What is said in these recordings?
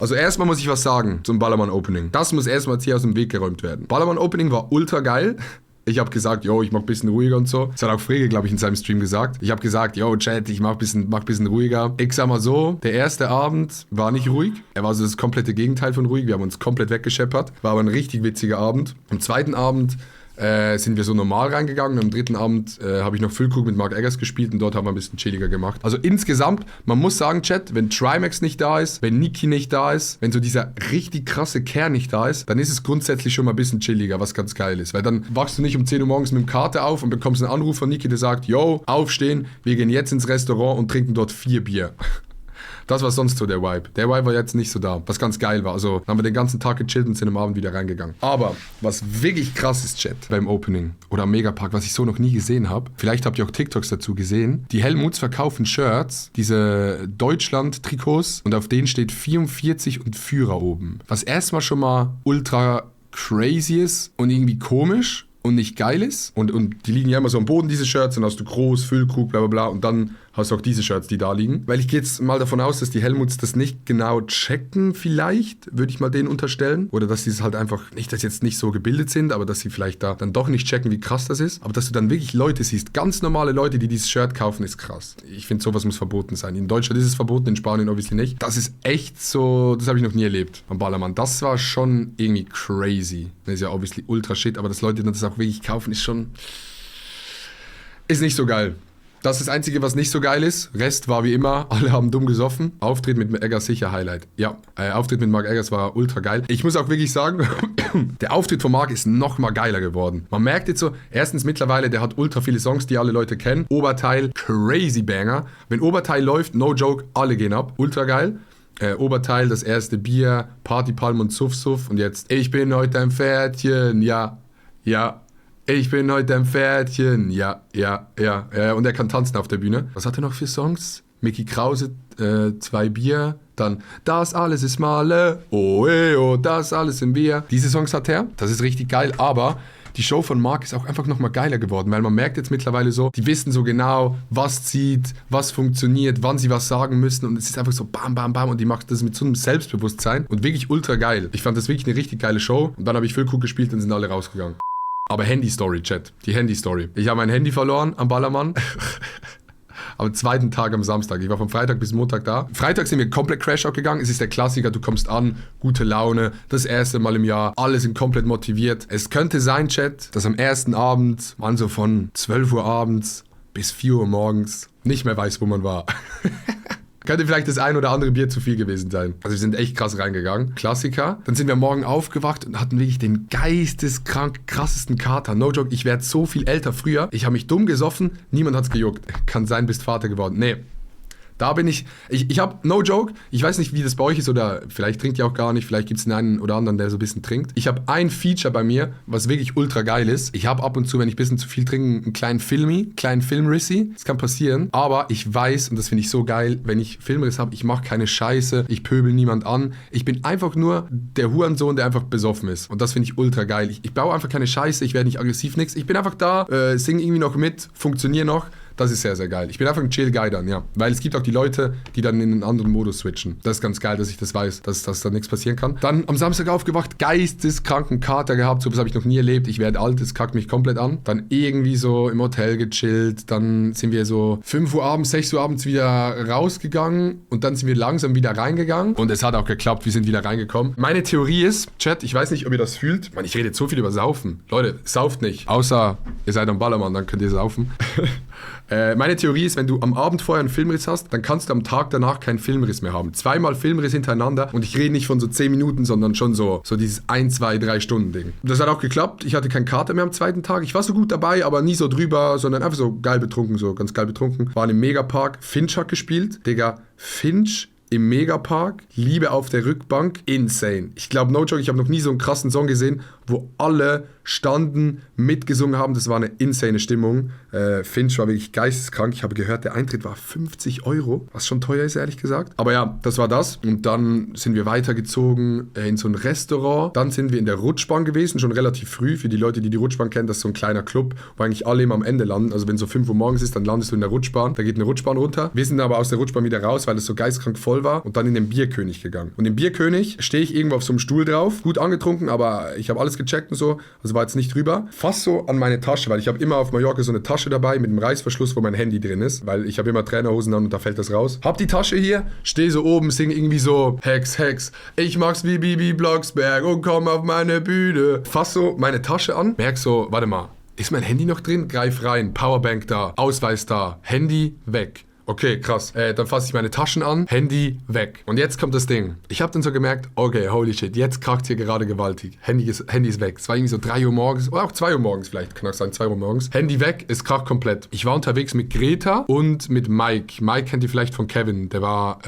Also erstmal muss ich was sagen zum Ballermann-Opening. Das muss erstmal jetzt hier aus dem Weg geräumt werden. Ballermann-Opening war ultra geil. Ich habe gesagt, yo, ich mach ein bisschen ruhiger und so. Das hat auch Frege, glaube ich, in seinem Stream gesagt. Ich habe gesagt, yo, Chat, ich mach ein bisschen ruhiger. Ich sag mal so, der erste Abend war nicht ruhig. Er war so das komplette Gegenteil von ruhig. Wir haben uns komplett weggescheppert. War aber ein richtig witziger Abend. Am zweiten Abend sind wir so normal reingegangen. Am dritten Abend habe ich noch Füllkrug mit Mark Eggers gespielt und dort haben wir ein bisschen chilliger gemacht. Also insgesamt, man muss sagen, Chat, wenn Trimax nicht da ist, wenn Niki nicht da ist, wenn so dieser richtig krasse Kern nicht da ist, dann ist es grundsätzlich schon mal ein bisschen chilliger, was ganz geil ist. Weil dann wachst du nicht um 10 Uhr morgens mit dem Kater auf und bekommst einen Anruf von Niki, der sagt, yo, aufstehen, wir gehen jetzt ins Restaurant und trinken dort 4 Bier. Das war sonst so der Vibe. Der Vibe war jetzt nicht so da, was ganz geil war. Also haben wir den ganzen Tag gechillt und sind am Abend wieder reingegangen. Aber was wirklich krass ist, Chat, beim Opening oder am Megapark, was ich so noch nie gesehen habe, vielleicht habt ihr auch TikToks dazu gesehen, die Helmuts verkaufen Shirts, diese Deutschland-Trikots und auf denen steht 44 und Führer oben. Was erstmal schon mal ultra crazy ist und irgendwie komisch und nicht geil ist. Und die liegen ja immer so am Boden, diese Shirts, dann hast du groß, Füllkrug, bla bla bla und dann hast du auch diese Shirts, die da liegen. Weil ich gehe jetzt mal davon aus, dass die Helmuts das nicht genau checken vielleicht, würde ich mal denen unterstellen. Oder dass sie es halt einfach, nicht, dass sie jetzt nicht so gebildet sind, aber dass sie vielleicht da dann doch nicht checken, wie krass das ist. Aber dass du dann wirklich Leute siehst, ganz normale Leute, die dieses Shirt kaufen, ist krass. Ich finde, sowas muss verboten sein. In Deutschland ist es verboten, in Spanien obviously nicht. Das ist echt so, das habe ich noch nie erlebt am Ballermann. Das war schon irgendwie crazy. Das ist ja obviously ultra shit, aber dass Leute dann das auch wirklich kaufen, ist schon, ist nicht so geil. Das ist das Einzige, was nicht so geil ist. Rest war wie immer, alle haben dumm gesoffen. Auftritt mit Eggers sicher Highlight. Ja, Auftritt mit Mark Eggers war ultra geil. Ich muss auch wirklich sagen, der Auftritt von Mark ist noch mal geiler geworden. Man merkt jetzt so, erstens mittlerweile, der hat ultra viele Songs, die alle Leute kennen. Oberteil, crazy Banger. Wenn Oberteil läuft, no joke, alle gehen ab. Ultra geil. Oberteil, das erste Bier, Party, Palm und Suff, Suff. Und jetzt, ich bin heute ein Pferdchen, ja, ja. Ich bin heute ein Pferdchen, ja. Und er kann tanzen auf der Bühne. Was hat er noch für Songs? Mickey Krause, 2 Bier. Dann, das alles ist Male, oh, das alles sind wir. Diese Songs hat er, das ist richtig geil, aber die Show von Mark ist auch einfach nochmal geiler geworden, weil man merkt jetzt mittlerweile so, die wissen so genau, was zieht, was funktioniert, wann sie was sagen müssen und es ist einfach so bam, bam, bam und die macht das mit so einem Selbstbewusstsein und wirklich ultra geil. Ich fand das wirklich eine richtig geile Show und dann habe ich Füllkrug gespielt und sind alle rausgegangen. Aber Handy-Story, Chat. Die Handy-Story. Ich habe mein Handy verloren am Ballermann. Am zweiten Tag am Samstag. Ich war von Freitag bis Montag da. Freitag sind wir komplett Crash-Out gegangen. Es ist der Klassiker, du kommst an, gute Laune, das erste Mal im Jahr, alle sind komplett motiviert. Es könnte sein, Chat, dass am ersten Abend man so von 12 Uhr abends bis 4 Uhr morgens nicht mehr weiß, wo man war. Könnte vielleicht das ein oder andere Bier zu viel gewesen sein. Also wir sind echt krass reingegangen. Klassiker. Dann sind wir morgen aufgewacht und hatten wirklich den geisteskrank krassesten Kater. No joke, ich werde so viel älter früher. Ich habe mich dumm gesoffen, niemand hat's gejuckt. Kann sein, bist Vater geworden. Nee. Da bin ich habe, no joke, ich weiß nicht, wie das bei euch ist oder vielleicht trinkt ihr auch gar nicht, vielleicht gibt es den einen oder anderen, der so ein bisschen trinkt. Ich habe ein Feature bei mir, was wirklich ultra geil ist. Ich habe ab und zu, wenn ich ein bisschen zu viel trinke, einen kleinen Filmrissi. Das kann passieren, aber ich weiß, und das finde ich so geil, wenn ich Filmriss habe, ich mache keine Scheiße, ich pöbel niemand an. Ich bin einfach nur der Hurensohn, der einfach besoffen ist. Und das finde ich ultra geil. Ich baue einfach keine Scheiße, ich werde nicht aggressiv, nix. Ich bin einfach da, singe irgendwie noch mit, funktioniere noch. Das ist sehr, sehr geil. Ich bin einfach ein Chill-Guy dann, ja. Weil es gibt auch die Leute, die dann in einen anderen Modus switchen. Das ist ganz geil, dass ich das weiß, dass da nichts passieren kann. Dann am Samstag aufgewacht, geisteskranken Kater gehabt. So was habe ich noch nie erlebt. Ich werde alt, das kackt mich komplett an. Dann irgendwie so im Hotel gechillt. Dann sind wir so 5 Uhr abends, 6 Uhr abends wieder rausgegangen. Und dann sind wir langsam wieder reingegangen. Und es hat auch geklappt, wir sind wieder reingekommen. Meine Theorie ist, Chat, ich weiß nicht, ob ihr das fühlt. Mann, ich rede jetzt so viel über Saufen. Leute, sauft nicht. Außer ihr seid am Ballermann, dann könnt ihr saufen. Meine Theorie ist, wenn du am Abend vorher einen Filmriss hast, dann kannst du am Tag danach keinen Filmriss mehr haben. 2-mal Filmriss hintereinander und ich rede nicht von so 10 Minuten, sondern schon so dieses 1, 2, 3 Stunden Ding. Das hat auch geklappt. Ich hatte keinen Kater mehr am zweiten Tag. Ich war so gut dabei, aber nie so drüber, sondern einfach so geil betrunken, so ganz geil betrunken. War im Megapark. Finch hat gespielt. Digga, Finch im Megapark, Liebe auf der Rückbank, insane. Ich glaube, no joke, ich habe noch nie so einen krassen Song gesehen, wo alle standen, mitgesungen haben. Das war eine insane Stimmung. Finch war wirklich geisteskrank. Ich habe gehört, der Eintritt war 50 €, was schon teuer ist, ehrlich gesagt. Aber ja, das war das. Und dann sind wir weitergezogen in so ein Restaurant. Dann sind wir in der Rutschbahn gewesen, schon relativ früh. Für die Leute, die Rutschbahn kennen, das ist so ein kleiner Club, wo eigentlich alle immer am Ende landen. Also wenn so 5 Uhr morgens ist, dann landest du in der Rutschbahn. Da geht eine Rutschbahn runter. Wir sind aber aus der Rutschbahn wieder raus, weil es so geistkrank voll voll war und dann in den Bierkönig gegangen. Und im Bierkönig stehe ich irgendwo auf so einem Stuhl drauf, gut angetrunken, aber ich habe alles gecheckt und so, also war jetzt nicht drüber. Fast so an meine Tasche, weil ich habe immer auf Mallorca so eine Tasche dabei mit einem Reißverschluss, wo mein Handy drin ist, weil ich habe immer Trainerhosen an und da fällt das raus. Hab die Tasche hier, stehe so oben, singe irgendwie so Hex, Hex, ich mach's wie Bibi Blocksberg und komm auf meine Bühne. Fass so meine Tasche an, merk so, warte mal, ist mein Handy noch drin? Greif rein, Powerbank da, Ausweis da, Handy weg. Okay, krass. Dann fasse ich meine Taschen an, Handy weg. Und jetzt kommt das Ding. Ich habe dann so gemerkt, okay, holy shit, jetzt kracht hier gerade gewaltig. Handy ist weg. Es war irgendwie so 3 Uhr morgens, oder auch 2 Uhr morgens vielleicht, kann auch sein, 2 Uhr morgens. Handy weg, es kracht komplett. Ich war unterwegs mit Greta und mit Mike. Mike kennt ihr vielleicht von Kevin, der war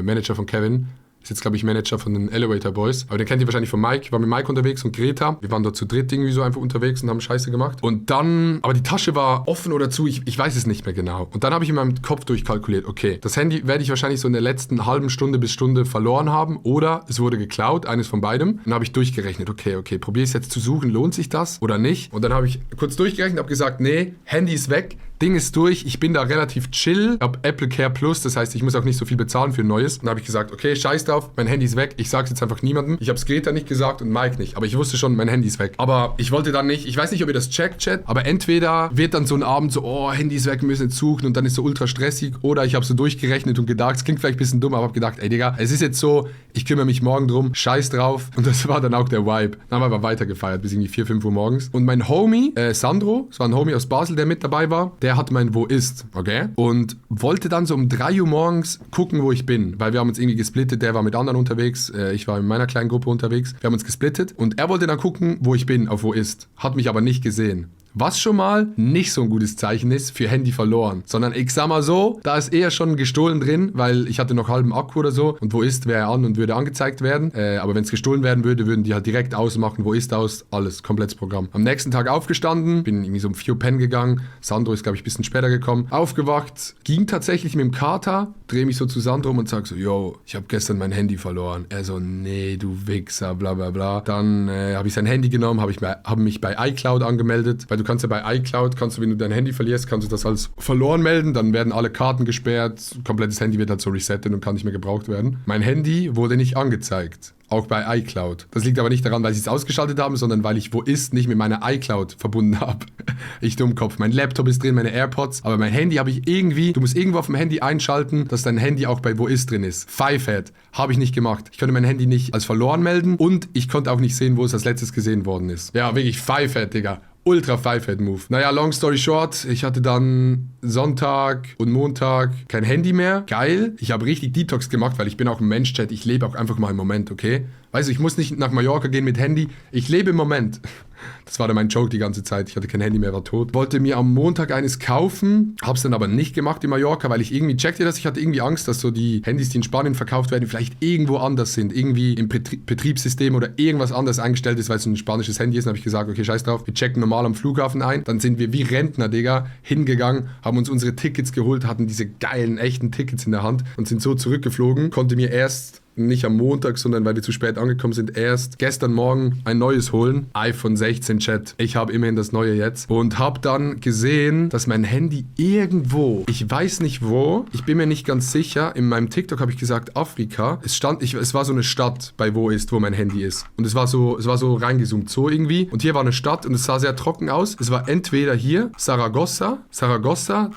Manager von Kevin. Ist jetzt, glaube ich, Manager von den Elevator Boys. Aber den kennt ihr wahrscheinlich von Mike. Ich war mit Mike unterwegs und Greta. Wir waren dort zu dritt irgendwie so einfach unterwegs und haben Scheiße gemacht. Und dann, aber die Tasche war offen oder zu, ich weiß es nicht mehr genau. Und dann habe ich in meinem Kopf durchkalkuliert, okay, das Handy werde ich wahrscheinlich so in der letzten halben Stunde bis Stunde verloren haben oder es wurde geklaut, eines von beidem. Dann habe ich durchgerechnet, okay, probiere es jetzt zu suchen, lohnt sich das oder nicht? Und dann habe ich kurz durchgerechnet, habe gesagt, nee, Handy ist weg. Ding ist durch, ich bin da relativ chill. Ich habe Apple Care Plus, das heißt, ich muss auch nicht so viel bezahlen für ein neues. Und dann habe ich gesagt, okay, scheiß drauf, mein Handy ist weg. Ich sage es jetzt einfach niemandem. Ich habe es Greta nicht gesagt und Mike nicht. Aber ich wusste schon, mein Handy ist weg. Aber ich wollte dann nicht, ich weiß nicht, ob ihr das checkt, Chat, aber entweder wird dann so ein Abend so, oh, Handy ist weg, wir müssen jetzt suchen und dann ist so ultra stressig. Oder ich habe so durchgerechnet und gedacht, es klingt vielleicht ein bisschen dumm, aber habe gedacht, ey Digga, es ist jetzt so, ich kümmere mich morgen drum, scheiß drauf. Und das war dann auch der Vibe. Dann haben wir aber weitergefeiert bis irgendwie 4, 5 Uhr morgens. Und mein Homie, Sandro, das war ein Homie aus Basel, der mit dabei war, der hat mein Wo ist. Okay? Und wollte dann so um 3 Uhr morgens gucken, wo ich bin, weil wir haben uns irgendwie gesplittet, der war mit anderen unterwegs, ich war in meiner kleinen Gruppe unterwegs, wir haben uns gesplittet und er wollte dann gucken, wo ich bin, auf wo ist, hat mich aber nicht gesehen. Was schon mal nicht so ein gutes Zeichen ist für Handy verloren. Sondern ich sag mal so, da ist eher schon gestohlen drin, weil ich hatte noch halben Akku oder so. Und wo ist, wäre er an und würde angezeigt werden. Aber wenn es gestohlen werden würde, würden die halt direkt ausmachen. Wo ist aus? Alles, komplettes Programm. Am nächsten Tag aufgestanden, bin irgendwie so um 4 Uhr pennen gegangen. Sandro ist, glaube ich, ein bisschen später gekommen. Aufgewacht, ging tatsächlich mit dem Kater, drehe mich so zu Sandro um und sag so, yo, ich habe gestern mein Handy verloren. Er so, nee, du Wichser, bla bla bla. Dann habe ich sein Handy genommen, habe mich bei iCloud angemeldet, weil du kannst ja bei iCloud, wenn du dein Handy verlierst, kannst du das als verloren melden, dann werden alle Karten gesperrt, komplettes Handy wird halt so resettet und kann nicht mehr gebraucht werden. Mein Handy wurde nicht angezeigt. Auch bei iCloud. Das liegt aber nicht daran, weil sie es ausgeschaltet haben, sondern weil ich Wo ist nicht mit meiner iCloud verbunden habe. Ich Dummkopf. Mein Laptop ist drin, meine AirPods, aber mein Handy habe ich irgendwie, du musst irgendwo auf dem Handy einschalten, dass dein Handy auch bei Wo ist drin ist. Fivehead. Habe ich nicht gemacht. Ich konnte mein Handy nicht als verloren melden und ich konnte auch nicht sehen, wo es als letztes gesehen worden ist. Ja, wirklich Fivehead, Digga. Ultra Fivehead-Move. Naja, long story short, ich hatte dann Sonntag und Montag kein Handy mehr. Geil. Ich habe richtig Detox gemacht, weil ich bin auch ein Mensch, Chat. Ich lebe auch einfach mal im Moment, okay? Weißt du, ich muss nicht nach Mallorca gehen mit Handy. Ich lebe im Moment. Das war dann mein Joke die ganze Zeit. Ich hatte kein Handy mehr, war tot. Wollte mir am Montag eines kaufen, hab's dann aber nicht gemacht in Mallorca, weil ich irgendwie, checkt ihr das? Ich hatte irgendwie Angst, dass so die Handys, die in Spanien verkauft werden, vielleicht irgendwo anders sind. Irgendwie im Betriebssystem oder irgendwas anders eingestellt ist, weil es ein spanisches Handy ist. Dann habe ich gesagt, okay, scheiß drauf, wir checken normal am Flughafen ein. Dann sind wir wie Rentner, Digga, hingegangen, haben uns unsere Tickets geholt, hatten diese geilen, echten Tickets in der Hand und sind so zurückgeflogen. Konnte mir erst nicht am Montag, sondern weil wir zu spät angekommen sind, erst gestern Morgen ein neues holen. iPhone 16 Chat. Ich habe immerhin das neue jetzt. Und habe dann gesehen, dass mein Handy irgendwo, ich weiß nicht wo, ich bin mir nicht ganz sicher, in meinem TikTok habe ich gesagt Afrika. Es war so eine Stadt bei Wo ist, wo mein Handy ist. Und es war so reingezoomt, so irgendwie. Und hier war eine Stadt und es sah sehr trocken aus. Es war entweder hier, Saragossa,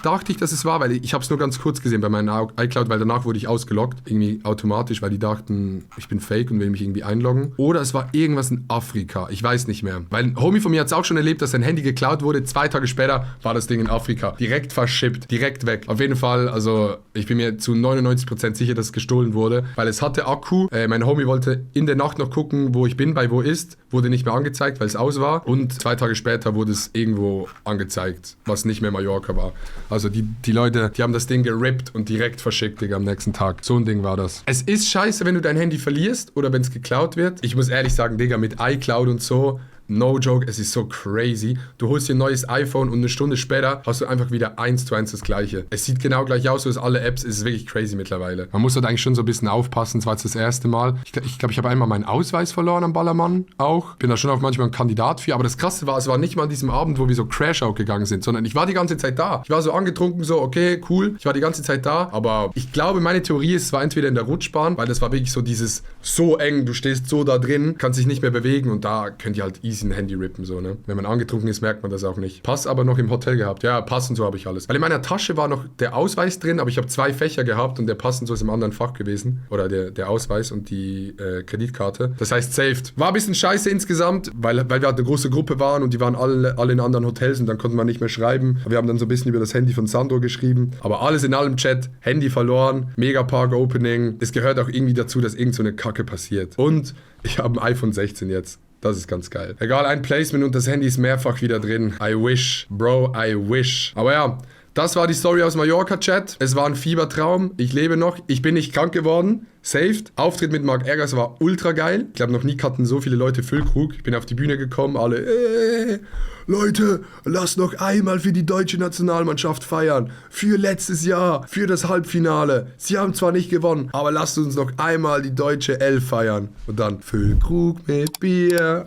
dachte ich, dass es war, weil ich habe es nur ganz kurz gesehen bei meinem iCloud, weil danach wurde ich ausgeloggt, irgendwie automatisch, weil die dachten, ich bin fake und will mich irgendwie einloggen. Oder es war irgendwas in Afrika. Ich weiß nicht mehr. Weil ein Homie von mir hat es auch schon erlebt, dass sein Handy geklaut wurde. 2 Tage später war das Ding in Afrika. Direkt verschippt. Direkt weg. Auf jeden Fall, also ich bin mir zu 99% sicher, dass es gestohlen wurde. Weil es hatte Akku. Mein Homie wollte in der Nacht noch gucken, wo ich bin, bei Wo ist. Wurde nicht mehr angezeigt, weil es aus war. Und 2 Tage später wurde es irgendwo angezeigt, was nicht mehr Mallorca war. Also die Leute, die haben das Ding gerippt und direkt verschickt, Digga, am nächsten Tag. So ein Ding war das. Es ist scheiße, wenn du dein Handy verlierst oder wenn es geklaut wird. Ich muss ehrlich sagen, Digga, mit iCloud und so, no joke, es ist so crazy. Du holst dir ein neues iPhone und eine Stunde später hast du einfach wieder 1:1 das gleiche. Es sieht genau gleich aus, so ist alle Apps. Es ist wirklich crazy mittlerweile. Man muss halt eigentlich schon so ein bisschen aufpassen. Es war jetzt das erste Mal. Ich glaube, ich habe einmal meinen Ausweis verloren am Ballermann auch. Bin da schon auch manchmal ein Kandidat für. Aber das Krasse war, es war nicht mal an diesem Abend, wo wir so Crash-Out gegangen sind, sondern ich war die ganze Zeit da. Ich war so angetrunken, so okay, cool. Ich war die ganze Zeit da. Aber ich glaube, meine Theorie ist, es war entweder in der Rutschbahn, weil das war wirklich so dieses so eng, du stehst so da drin, kannst dich nicht mehr bewegen und da könnt ihr halt easy ein Handy rippen, so, ne? Wenn man angetrunken ist, merkt man das auch nicht. Pass aber noch im Hotel gehabt. Ja, Pass und so habe ich alles. Weil in meiner Tasche war noch der Ausweis drin, aber ich habe 2 Fächer gehabt und der Pass und so ist im anderen Fach gewesen. Oder der Ausweis und die Kreditkarte. Das heißt, saved. War ein bisschen scheiße insgesamt, weil wir halt eine große Gruppe waren und die waren alle in anderen Hotels und dann konnte man nicht mehr schreiben. Wir haben dann so ein bisschen über das Handy von Sandro geschrieben. Aber alles in allem Chat, Handy verloren, Megapark-Opening. Es gehört auch irgendwie dazu, dass irgend so eine Kacke passiert. Und ich habe ein iPhone 16 jetzt. Das ist ganz geil. Egal, ein Placement und das Handy ist mehrfach wieder drin. I wish. Bro, I wish. Aber ja, das war die Story aus Mallorca-Chat. Es war ein Fiebertraum. Ich lebe noch. Ich bin nicht krank geworden. Saved. Auftritt mit Marc Ergers war ultra geil. Ich glaube, noch nie hatten so viele Leute Füllkrug. Ich bin auf die Bühne gekommen, alle, Leute, lasst noch einmal für die deutsche Nationalmannschaft feiern. Für letztes Jahr, für das Halbfinale. Sie haben zwar nicht gewonnen, aber lasst uns noch einmal die deutsche Elf feiern. Und dann Füllkrug mit Bier.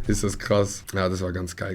Ist das krass. Ja, das war ganz geil.